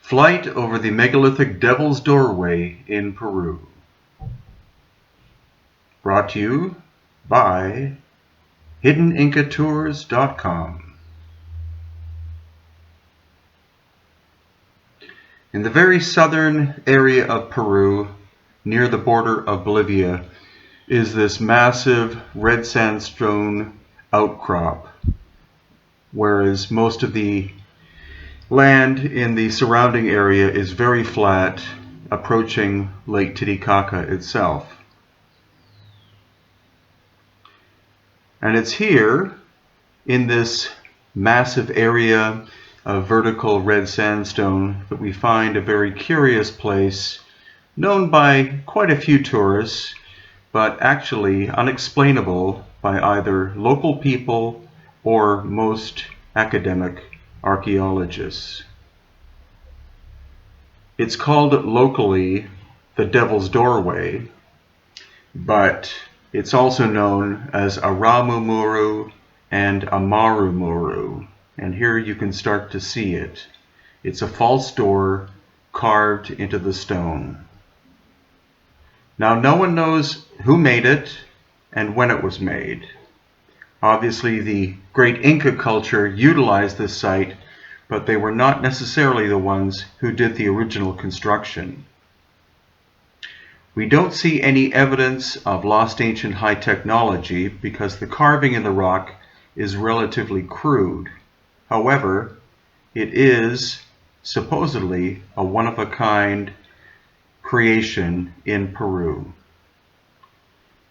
Flight over the megalithic Devil's Doorway in Peru. Brought to you by hiddenincatours.com. In the very southern area of Peru, near the border of Bolivia, is this massive red sandstone outcrop, whereas most of the land in the surrounding area is very flat, approaching Lake Titicaca itself. And it's here, in this massive area of vertical red sandstone, that we find a very curious place known by quite a few tourists, but actually unexplainable by either local people or most academic archaeologists. It's called locally the Devil's Doorway, but it's also known as Aramu Muru and Amaru Muru, and here you can start to see it. It's a false door carved into the stone. Now, no one knows who made it and when it was made. Obviously, the great Inca culture utilized this site, but they were not necessarily the ones who did the original construction. We don't see any evidence of lost ancient high technology because the carving in the rock is relatively crude. However, it is supposedly a one-of-a-kind creation in Peru.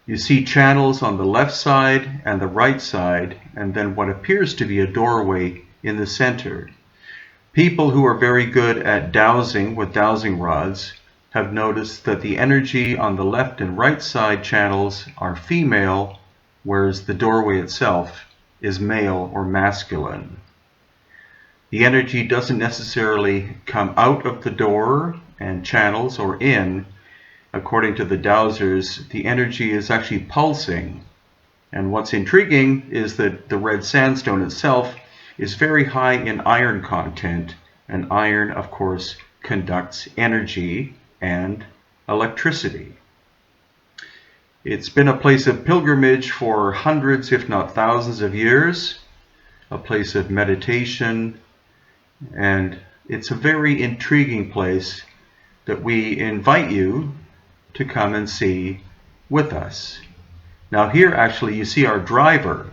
You see channels on the left side and the right side, and then what appears to be a doorway in the center. People who are very good at dowsing with dowsing rods have noticed that the energy on the left and right side channels are female, whereas the doorway itself is male or masculine. The energy doesn't necessarily come out of the door and channels or in. According to the dowsers, the energy is actually pulsing. And what's intriguing is that the red sandstone itself is very high in iron content, and iron, of course, conducts energy and electricity. It's been a place of pilgrimage for hundreds, if not thousands of years, a place of meditation, and it's a very intriguing place that we invite you to come and see with us. Now here actually you see our driver,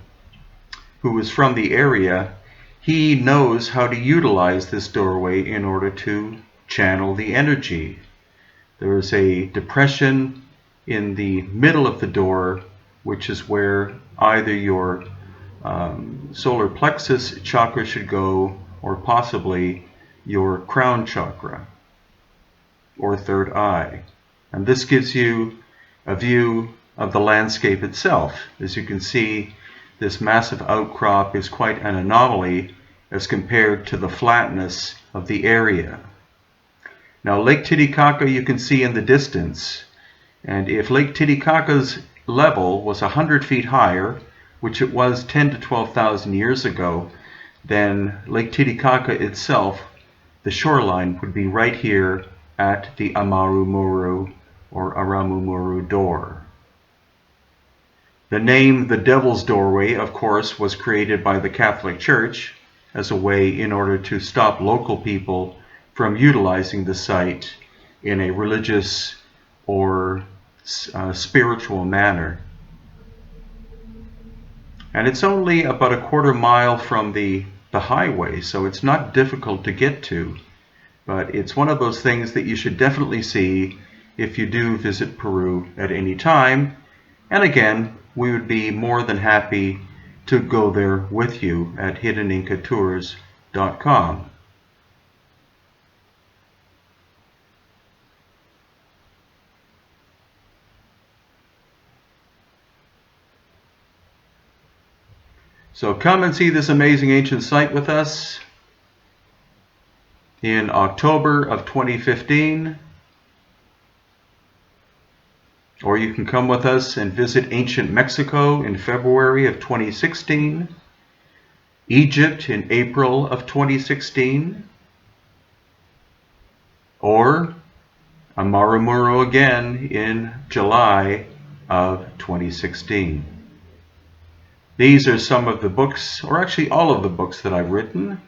who is from the area. He knows how to utilize this doorway in order to channel the energy. There is a depression in the middle of the door, which is where either your solar plexus chakra should go, or possibly your crown chakra or third eye. And this gives you a view of the landscape itself. As you can see, this massive outcrop is quite an anomaly as compared to the flatness of the area. Now, Lake Titicaca you can see in the distance, and if Lake Titicaca's level was 100 feet higher, which it was 10 to 12,000 years ago, then Lake Titicaca itself, the shoreline, would be right here at the Amaru Muru or Aramu Muru door. The name the Devil's Doorway, of course, was created by the Catholic Church as a way in order to stop local people from utilizing the site in a religious or spiritual manner. And it's only about a quarter mile from the highway, so it's not difficult to get to. But it's one of those things that you should definitely see if you do visit Peru at any time. And again, we would be more than happy to go there with you at hiddenincatours.com. So come and see this amazing ancient site with us in October of 2015. Or you can come with us and visit ancient Mexico in February of 2016, Egypt in April of 2016, or Aramu Muru again in July of 2016. These are some of the books, or actually all of the books that I've written,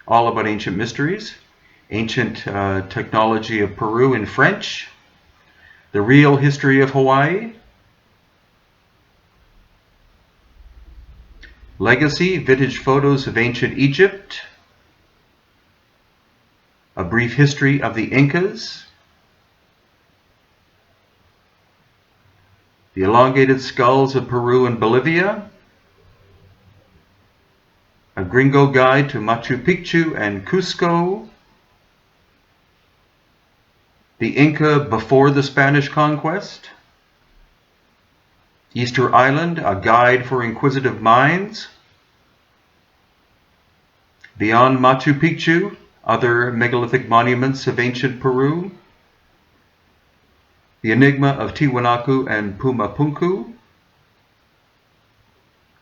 all about ancient mysteries. Ancient Technology of Peru in French, The Real History of Hawaii, Legacy, Vintage Photos of Ancient Egypt, A Brief History of the Incas, The Elongated Skulls of Peru and Bolivia, A Gringo Guide to Machu Picchu and Cusco, The Inca Before the Spanish Conquest, Easter Island, A Guide for Inquisitive Minds, Beyond Machu Picchu, Other Megalithic Monuments of Ancient Peru, The Enigma of Tiwanaku and Pumapunku,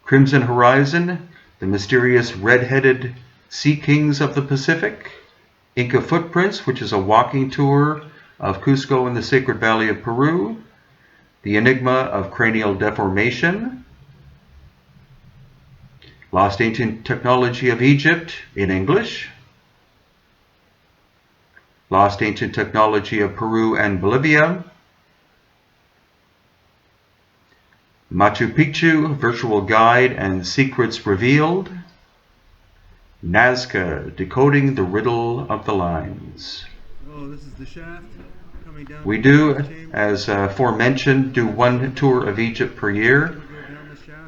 Crimson Horizon, The Mysterious Red-Headed Sea Kings of the Pacific, Inca Footprints, which is a walking tour of Cusco and the Sacred Valley of Peru, The Enigma of Cranial Deformation, Lost Ancient Technology of Egypt in English, Lost Ancient Technology of Peru and Bolivia, Machu Picchu, Virtual Guide and Secrets Revealed, Nazca, Decoding the Riddle of the Lines. Oh, this is the shaft coming down. We do, as aforementioned, do one tour of Egypt per year,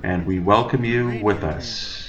and we welcome you with us.